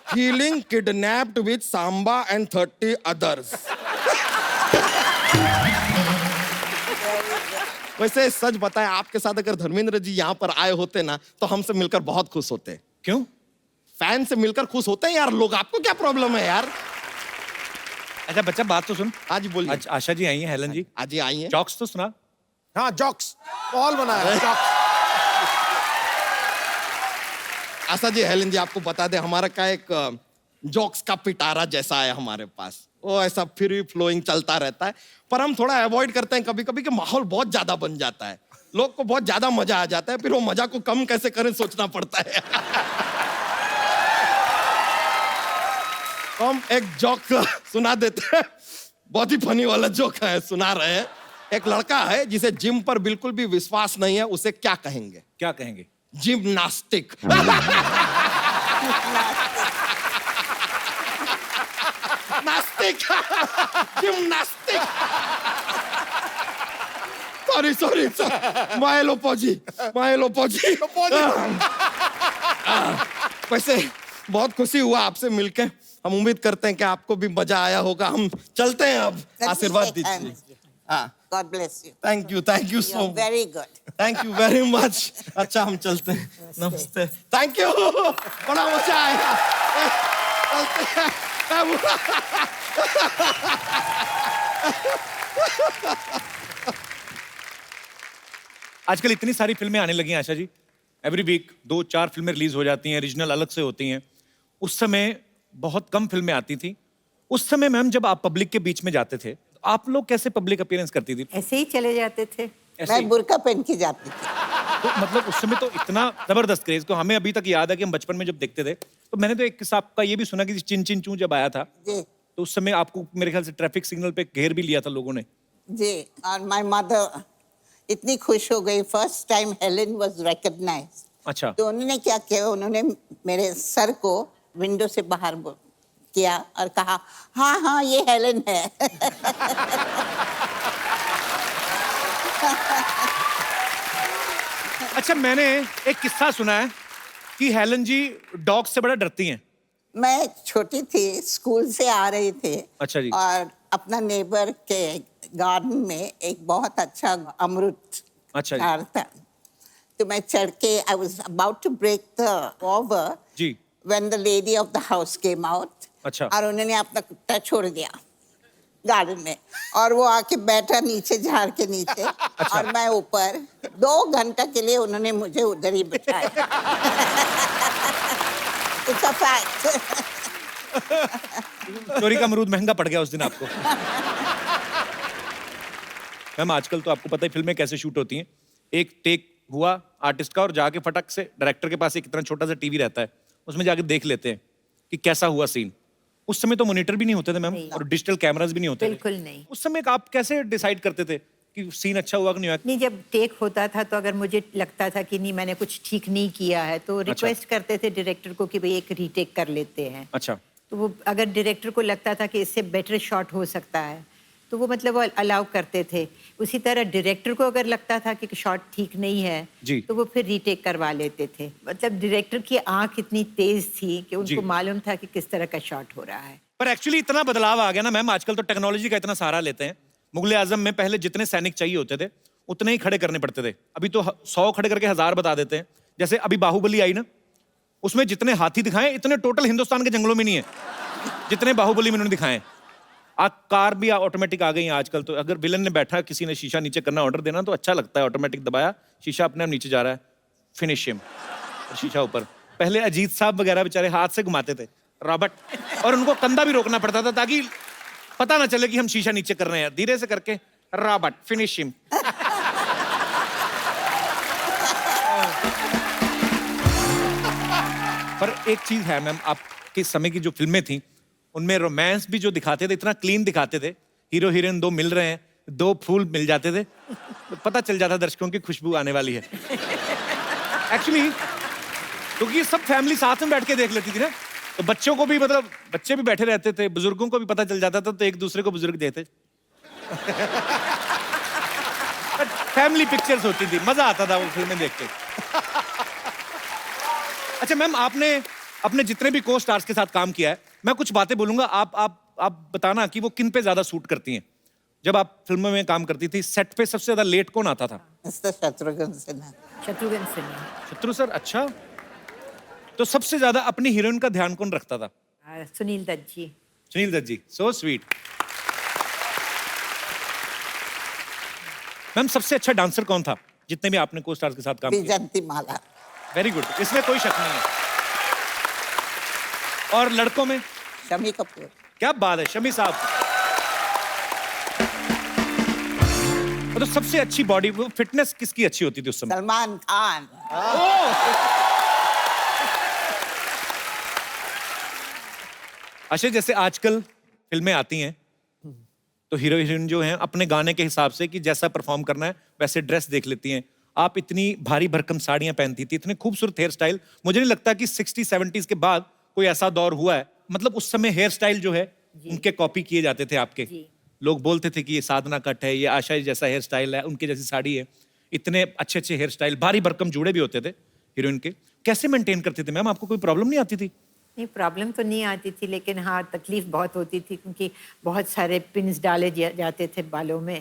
feeling kidnapped with Samba and 30 others. वैसे सच बताएं, आपके साथ अगर धर्मेंद्र जी यहाँ पर आए होते ना तो हमसे मिलकर बहुत खुश होते। क्यों? फैन से मिलकर खुश होते हैं यार लोग, आपको क्या प्रॉब्लम है यार? अच्छा बच्चा, बात तो सुन। आज बोलिए। आज आशा जी आई हैं, हेलन जी। आज ही आई है। जॉक्स तो सुना। हाँ, जॉक्स पॉल बनाया है, जॉक्स। आशा जी, हेलन जी, आपको बता दें हमारा का एक जोक्स का पिटारा जैसा है हमारे पास। वो ऐसा फ्री फ्लोइंग चलता रहता है, पर हम थोड़ा अवॉइड करते हैं कभी कभी कि माहौल बहुत ज्यादा बन जाता है, लोग को बहुत ज्यादा मजा आ जाता है, फिर वो मजा को कम कैसे करें सोचना पड़ता है। हम एक जोक सुना देते हैं, बहुत ही फनी वाला जोक है, सुना रहे हैं। एक लड़का है जिसे जिम पर बिल्कुल भी विश्वास नहीं है, उसे क्या कहेंगे? क्या कहेंगे? जिम्नास्टिक। नास्तिक। जिम्नास्टिक। सॉरी मायलोपोजी। वैसे बहुत खुशी हुआ आपसे मिलके, हम उम्मीद करते हैं कि आपको भी मजा आया होगा। हम चलते हैं अब, आशीर्वाद दीजिए। हाँ, God bless you. Thank you so You're much. very good. Thank you very much. अच्छा, हम चलते हैं। नमस्ते। थैंक यू, बड़ा मजा आया। चलते हैं। आजकल इतनी सारी फिल्में आने लगी हैं आशा जी, एवरी वीक 2-4 फिल्में रिलीज हो जाती हैं, रीजनल अलग से होती हैं। उस समय बहुत कम फिल्में आती थी। उस समय मैम जब आप पब्लिक के बीच में जाते थे, तो आप लोग कैसे पब्लिक अपीयरेंस करती थी? ऐसे ही चले जाते थे। ऐसे ही? मैं बुर्का पहन के जाती थी। तो मतलब उस समय तो इतना जबरदस्त क्रेज को हमें अभी तक याद है कि हम बचपन में जब देखते थे, तो मैंने तो एक किस्सा आपका ये भी सुना कि चिन चिन चू जब आया था, जी तो उस समय आपको मेरे ख्याल से ट्रैफिक सिग्नल पे घेर भी लिया था लोगों ने। जी, और माय मदर इतनी खुश हो गई, first time Helen was recognised. अच्छा। तो उन्होंने क्या किया, उन्होंने मेरे सर को विंडो से बाहर किया और कहा, हाँ ये हेलेन है। अच्छा, मैंने एक किस्सा सुना है कि हेलन जी डॉग से बड़ा डरती हैं। मैं छोटी थी, स्कूल से आ रही थी। अच्छा जी। और अपना नेबर के गार्डन में एक बहुत अच्छा अमरूद अच्छा जी। झाड़ था, तो मैं चढ़ के I was about to break the over जी। When the lady of the house came out. अच्छा। और उन्होंने अपना कुत्ता छोड़ दिया गार्डन में, और वो आके बैठा नीचे झाड़ के नीचे। अच्छा। और मैं ऊपर 2 घंटा के लिए उन्होंने मुझे उधर ही बिठाया। It's a fact. चोरी का अमरूद महंगा पड़ गया उस दिन आपको। मैम आजकल तो आपको पता है फिल्में कैसे शूट होती हैं, एक टेक हुआ आर्टिस्ट का और जाके फटक से डायरेक्टर के पास एक इतना छोटा सा टीवी रहता है, उसमें जाके देख लेते हैं कि कैसा हुआ सीन। उस समय तो मॉनिटर भी नहीं होते थे मैम, नहीं। और डिजिटल कैमरास भी नहीं होते थे। बिल्कुल नहीं। उस समय आप कैसे डिसाइड करते थे कि सीन अच्छा हुआ कि नहीं हुआ? नहीं, जब टेक होता था तो अगर मुझे लगता था कि नहीं मैंने कुछ ठीक नहीं किया है तो रिक्वेस्ट करते थे डायरेक्टर को कि भाई एक रीटेक कर लेते हैं। अच्छा। तो वो अगर डायरेक्टर को लगता था कि इससे बेटर शॉट हो सकता है तो वो मतलब वो अलाउ करते थे। उसी तरह डायरेक्टर को अगर लगता था कि शॉट ठीक नहीं है जी। तो वो फिर रीटेक करवा लेते थे। मतलब डायरेक्टर की आंख इतनी तेज थी कि जी। उनको मालूम था कि किस तरह का शॉट हो रहा है। पर एक्चुअली इतना बदलाव आ गया ना मैम, आजकल तो टेक्नोलॉजी का इतना सहारा लेते हैं। मुगले आजम में पहले जितने सैनिक चाहिए होते थे उतने ही खड़े करने पड़ते थे, अभी तो 100 खड़े करके 1000 बता देते हैं। जैसे अभी बाहुबली आई ना, उसमें जितने हाथी दिखाए इतने टोटल हिंदुस्तान के जंगलों में नहीं है जितने बाहुबली में उन्होंने दिखाए। कार भी ऑटोमेटिक आ गई है आजकल, तो अगर विलन ने बैठा, किसी ने शीशा नीचे करना ऑर्डर देना तो अच्छा लगता है, ऑटोमेटिक दबाया शीशा अपने आप नीचे जा रहा है, फिनिश हिम, शीशा ऊपर। पहले अजीत साहब वगैरह बेचारे हाथ से घुमाते थे रॉबर्ट, और उनको कंधा भी रोकना पड़ता था ताकि पता ना चले कि हम शीशा नीचे कर रहे हैं, धीरे से करके रॉबर्ट फिनिश हिम। पर एक चीज है मैम, आपके समय की जो फिल्में थी उनमें रोमांस भी जो दिखाते थे इतना क्लीन दिखाते थे, हीरो हीरोइन 2 मिल रहे हैं, 2 फूल मिल जाते थे, तो पता चल जाता दर्शकों की खुशबू आने वाली है। एक्चुअली क्योंकि सब फैमिली साथ में बैठ के देख लेती थी ना, तो बच्चों को भी, मतलब बच्चे भी बैठे रहते थे, बुजुर्गों को भी पता चल जाता था, तो एक दूसरे को बुजुर्ग देते। फैमिली पिक्चर्स होती थी, मजा आता था वो फिल्में देख के। अच्छा मैम, आपने अपने जितने भी को स्टार्स के साथ काम किया है, मैं कुछ बातें बोलूंगा, आप बताना कि वो किन पे ज्यादा सूट करती हैं। जब आप फिल्मों में काम करती थी, सेट पे सबसे ज्यादा लेट कौन आता था? मिस्टर शत्रुघ्न सिन्हा। शत्रुघ्न सिन्हा। शत्रु सर, अच्छा। तो सबसे ज्यादा अपनी हीरोइन का ध्यान कौन रखता था? सुनील दत्त जी। सुनील दत्त जी, सो स्वीट। मैम, सबसे अच्छा डांसर कौन था जितने भी आपने को स्टार्स के साथ काम किया? विजंती माला। वेरी गुड, इसमें कोई शक नहीं है। और लड़कों में? शमी कपूर। क्या बात है, शमी साहब। तो सबसे अच्छी बॉडी, फिटनेस किसकी अच्छी होती थी उस समय? सलमान खान। अच्छा, जैसे आजकल फिल्में आती हैं तो हीरो हीरोइन जो हैं अपने गाने के हिसाब से कि जैसा परफॉर्म करना है वैसे ड्रेस देख लेती हैं। आप इतनी भारी भरकम साड़ियां पहनती थी, इतने खूबसूरत हेयर स्टाइल, मुझे नहीं लगता कि 60-70s के बाद कोई ऐसा दौर हुआ है। मतलब उस समय हेयर स्टाइल जो है उनके कॉपी किए जाते थे आपके। लोग बोलते थे कि ये साधना कट है, ये आशा जैसा हेयर स्टाइल है, उनके जैसी साड़ी है। इतने अच्छे अच्छे हेयर स्टाइल, भारी भरकम जूड़े भी होते थे हीरोइन के। कैसे मेंटेन करते थे मैम? आपको कोई प्रॉब्लम नहीं आती थी? नहीं, प्रॉब्लम तो नहीं आती थी, लेकिन हाँ तकलीफ बहुत होती थी क्योंकि बहुत सारे पिन्स डाले जाते थे बालों में।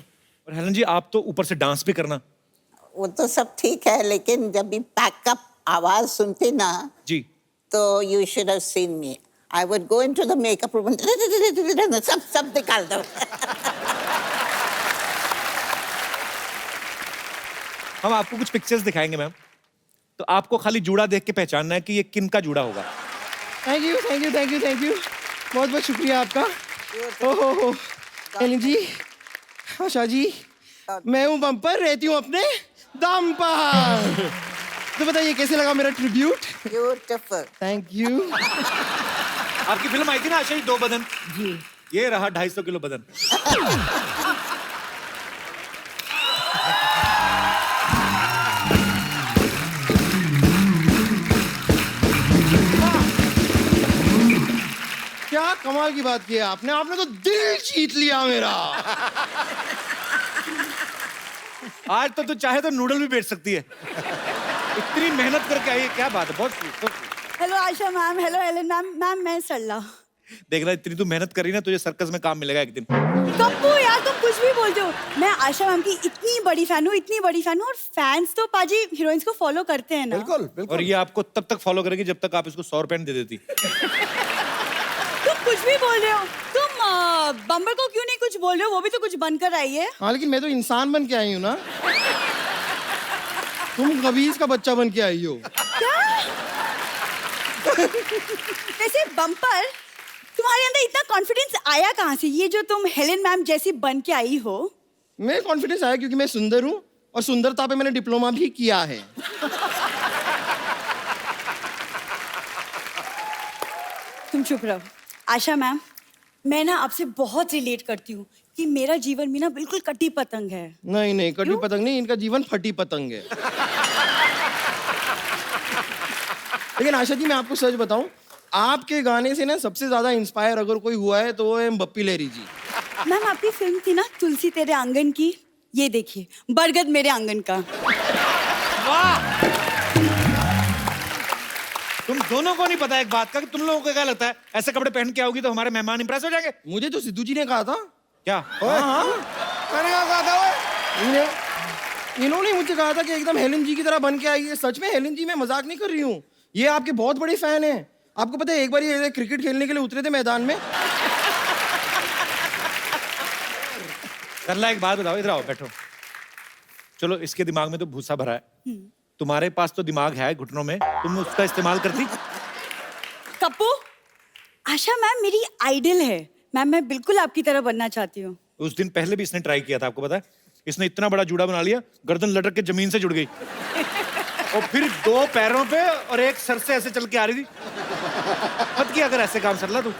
और हेलन जी, आप तो ऊपर से डांस भी करना। वो तो सब ठीक है, लेकिन जब भी पैकअप आवाज सुनते ना जी, तो you should have seen me. I would go into the makeup room, सब निकाल दो। हम आपको कुछ पिक्चर्स दिखाएंगे मैम, तो आपको खाली जूड़ा देख के पहचानना है कि ये किन का जूड़ा होगा। Thank you thank you thank you thank you, बहुत बहुत शुक्रिया आपका। ओहो हेलन जी, आशा जी, मैं हूँ बम्पर, रहती हूँ अपने दम पर। तो बताइए कैसे लगा मेरा ट्रिब्यूट? ब्यूटीफुल। Thank you. आपकी फिल्म आई थी ना आशा जी, 2 बदन। जी। ये रहा 250 किलो बदन। क्या कमाल की बात की है आपने, आपने तो दिल जीत लिया मेरा। आज तो तू चाहे तो नूडल भी बेच सकती है। इतनी मेहनत करके आई है, क्या बात है, बहुत sweet। Hello Asha ma'am, hello Helen ma'am. Ma'am मैं सरला। देख रहा, इतनी तू मेहनत करी ना, तुझे सर्कस में काम मिलेगा एक दिन। कप्पू यार, तुम कुछ भी बोलते हो। मैं आशा मैम की इतनी बड़ी फैन हूँ, इतनी बड़ी फैन हूँ। और फैंस तो पाजी हीरोइंस को फॉलो करते हैं ना। बिल्कुल बिल्कुल। और ये आपको तब तक फॉलो करेगी जब तक आप इसको 100 रुपए दे देती। तुम कुछ भी बोल रहे हो। तुम बम्बर को क्यों नहीं कुछ बोल रहे हो? वो भी तो कुछ बनकर आई है। हाँ, लेकिन मैं तो इंसान बन के आई हूँ ना। तुम कबीज का बच्चा बन के आई हो। वैसे बम्पर, तुम्हारे अंदर इतना कॉन्फिडेंस आया कहाँ से? ये जो तुम हेलन मैम जैसी बन के आई हो। मैं कॉन्फिडेंस आया क्योंकि मैं सुंदर हूँ और सुंदरता पे मैंने डिप्लोमा भी किया है। तुम चुप रहो। आशा मैम, मैं ना आपसे बहुत रिलेट करती हूँ कि मेरा जीवन भी ना बिल्कुल कटी पतंग है। नहीं नहीं, कटी पतंग नहीं, इनका जीवन फटी पतंग है। लेकिन आशा जी, मैं आपको सच बताऊं, आपके गाने से ना सबसे ज्यादा इंस्पायर अगर कोई हुआ है तो वो है बप्पी लहरी जी। मैम, आपकी फिल्म थी ना तुलसी तेरे आंगन की, ये देखिए, बरगद मेरे आंगन का। तुम दोनों को नहीं पता एक बात का कि तुम लोगों को क्या लगता है ऐसे कपड़े पहन के आओगी तो हमारे मेहमान इंप्रेस हो जाएंगे? मुझे तो सिद्धू जी ने कहा था। क्या? मैंने क्या कहा था वो? इन्होंने मुझे कहा था कि एकदम हेलन जी की तरह बन के आई है। सच में हेलन जी, मैं मजाक नहीं कर रही हूँ, ये आपके बहुत बड़े फैन हैं। आपको पता है, एक बार ये क्रिकेट खेलने के लिए उतरे थे मैदान में। करला, एक बात बताओ, इधर आओ, बैठो। चलो, इसके दिमाग में तो भूसा भरा है, तुम्हारे पास तो दिमाग है घुटनों में, तुम उसका इस्तेमाल करती? कप्पू, आशा मैम मेरी आइडल है। मैम, मैं बिल्कुल आपकी तरह बनना चाहती हूँ। उस दिन पहले भी इसने ट्राई किया था, आपको पता है? इसने इतना बड़ा जूड़ा बना लिया, गर्दन लटक के जमीन से जुड़ गई और फिर 2 पैरों पे और एक सर से ऐसे चल के आ रही थी। मत किया कर ऐसे काम सरला तू।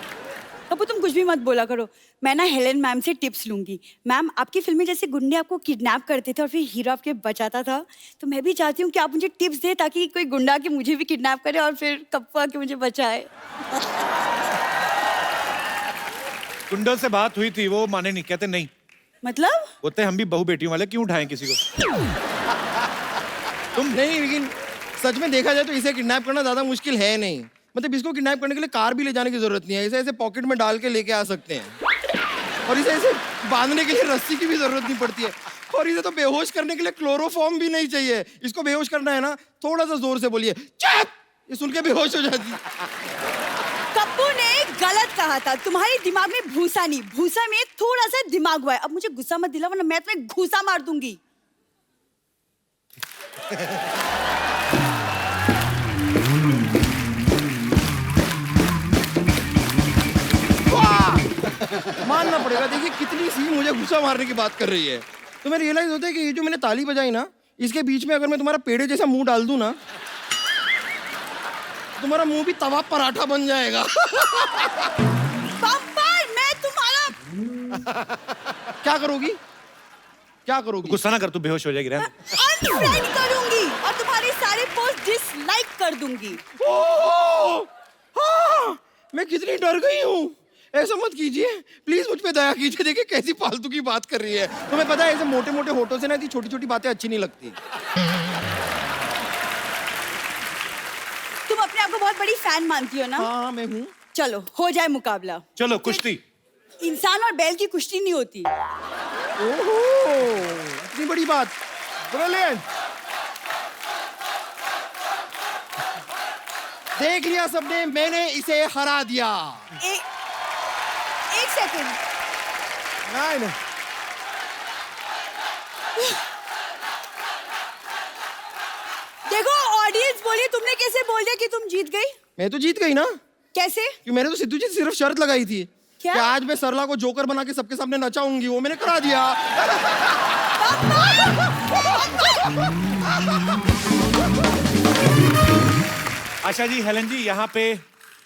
कप्पू, तुम कुछ भी मत बोला करो। मैं ना हेलन मैम से टिप्स लूंगी। मैम, आपकी फिल्म में जैसे गुंडे आपको किडनैप करते थे और फिर हीरो आपके बचाता था, तो मैं भी चाहती हूँ कि आप मुझे टिप्स दें ताकि कोई गुंडा के मुझे भी किडनैप करे और फिर कप्पू आके मुझे बचाए। गुंडों से बात हुई थी, वो माने नहीं, कहते नहीं। मतलब? बोलते हम भी बहू बेटियों वाले, क्यों उठाएं किसी को? तुम नहीं, लेकिन सच में देखा जाए तो इसे किडनैप करना ज्यादा मुश्किल है नहीं। मतलब इसको किडनैप करने के लिए कार भी ले जाने की जरूरत नहीं है, इसे ऐसे पॉकेट में डाल के लेके आ सकते हैं और इसे ऐसे बांधने के लिए रस्सी की भी जरूरत नहीं पड़ती है। और इसे तो बेहोश करने के लिए क्लोरोफॉर्म भी नहीं चाहिए। इसको बेहोश करना है ना, थोड़ा सा जोर से बोलिए चुप, ये सुन के बेहोश हो जाती है। कप्पू ने गलत कहा था, तुम्हारे दिमाग में भूसा नहीं, भूसा में थोड़ा सा दिमाग हुआ है। अब मुझे गुस्सा मत दिला वरना मैं तुम्हें घूसा मार दूंगी। मानना पड़ेगा, देखिए कितनी सी मुझे गुस्सा मारने की बात कर रही है। तुम्हें रियलाइज होता है कि ये जो मैंने ताली बजाई ना, इसके बीच में अगर मैं तुम्हारा पेड़े जैसा मुंह डाल दूं ना, तुम्हारा मुंह भी तवा पराठा बन जाएगा। पापा मैं तुम्हारा क्या करोगी, क्या करोगी? गुस्सा ना कर, तू बेहोश हो जाएगी। रहने दे। अनफ्रेंड करूंगी और तुम्हारे सारे पोस्ट डिसलाइक कर दूंगी। ओह! हाँ, मैं कितनी डर गई हूँ। ऐसा मत कीजिए प्लीज, मुझ पे दया कीजिए। देखिए कैसी फालतू की बात कर रही है। तुम्हें पता है ऐसे मोटे मोटे होठों से ना ऐसी छोटी छोटी बातें अच्छी नहीं लगती। तुम अपने आप को बहुत बड़ी फैन मानती हो ना? हाँ मैं हूँ। चलो हो जाए मुकाबला। चलो कुश्ती। इंसान और बैल की कुश्ती नहीं होती। ओहो, इतनी बड़ी बात। ब्रिलियंट। देख लिया सबने, मैंने इसे हरा दिया। एक सेकंड। नहीं देखो ऑडियंस बोली, तुमने कैसे बोल दिया कि तुम जीत गई? मैं तो जीत गई ना, कैसे? कि मैंने तो सिद्धू जी से सिर्फ शर्त लगाई थी क्या? कि आज मैं सरला को जोकर बना के सबके सामने नचाऊंगी, वो मैंने करा दिया। आशा जी, हेलन जी, यहाँ पे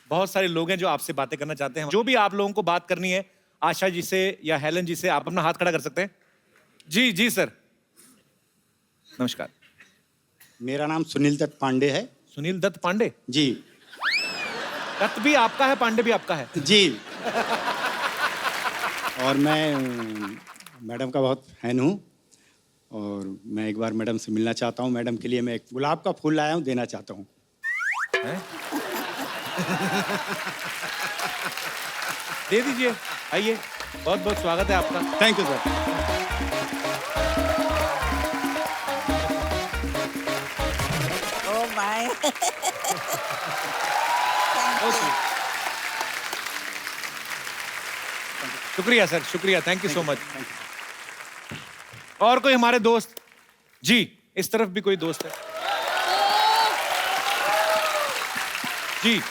बहुत सारे लोग हैं जो आपसे बातें करना चाहते हैं। जो भी आप लोगों को बात करनी है आशा जी से या हेलन जी से, आप अपना हाथ खड़ा कर सकते हैं। जी जी सर, नमस्कार। मेरा नाम सुनील दत्त पांडे है। सुनील दत्त पांडे जी। दत्त भी आपका है, पांडे भी आपका है? जी। और मैं मैडम का बहुत फैन हूँ और मैं एक बार मैडम से मिलना चाहता हूँ। मैडम के लिए मैं एक गुलाब का फूल लाया हूँ, देना चाहता हूँ। दे दीजिए, आइए, बहुत बहुत स्वागत है आपका। Thank you sir. Oh my. शुक्रिया सर, शुक्रिया, थैंक यू सो मच। और कोई हमारे दोस्त? जी, इस तरफ भी कोई दोस्त है? जी।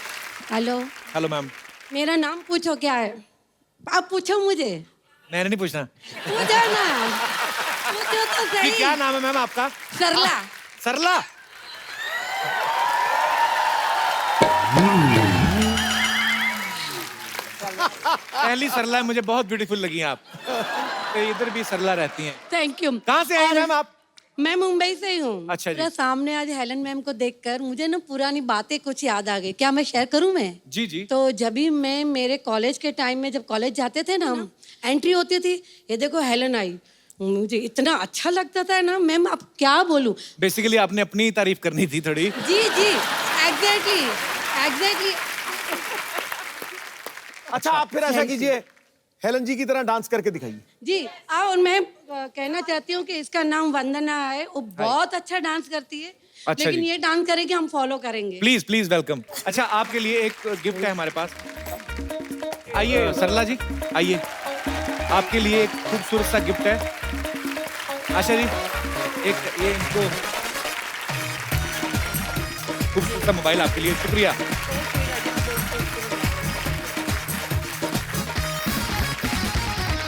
हेलो। Hello ma'am. मेरा नाम पूछो क्या है? आप पूछो मुझे। मैंने नहीं पूछना। पूछो ना, पूछो तो जी, सही। क्या नाम है मैम आपका? सरला। सरला। पहली सरला मुझे बहुत ब्यूटीफुल लगी आप। तो इधर भी सरला रहती हैं। Thank you. कहाँ से आई मैम आप? मैं मुंबई से ही हूँ। अच्छा जी। मेरे सामने आज हेलन मैम को देखकर मुझे ना पुरानी बातें कुछ याद आ गई। क्या मैं शेयर करूँ मैं? जी जी। तो जब भी मैं मेरे कॉलेज के टाइम में, जब कॉलेज जाते थे ना हम, एंट्री होती थी, ये देखो हेलन आई, मुझे इतना अच्छा लगता था ना मैम, अब क्या बोलूं। बेसिकली आपने अपनी तारीफ करनी थी थोड़ी। जी जी, एग्जैक्टली एग्जैक्टली। अच्छा आप फिर ऐसा कीजिए, हेलन जी की तरह डांस करके दिखाइए। जी। और मैं कहना चाहती हूँ कि इसका नाम वंदना है, वो बहुत अच्छा डांस करती है। अच्छा लेकिन जी। ये डांस करेगी, हम फॉलो करेंगे। Please please welcome. अच्छा, आपके लिए एक गिफ्ट है हमारे पास। आइए सरला जी, आइए, आपके लिए एक खूबसूरत सा गिफ्ट है। आशा जी, एक ये इनको खूबसूरत सा मोबाइल आपके लिए। शुक्रिया।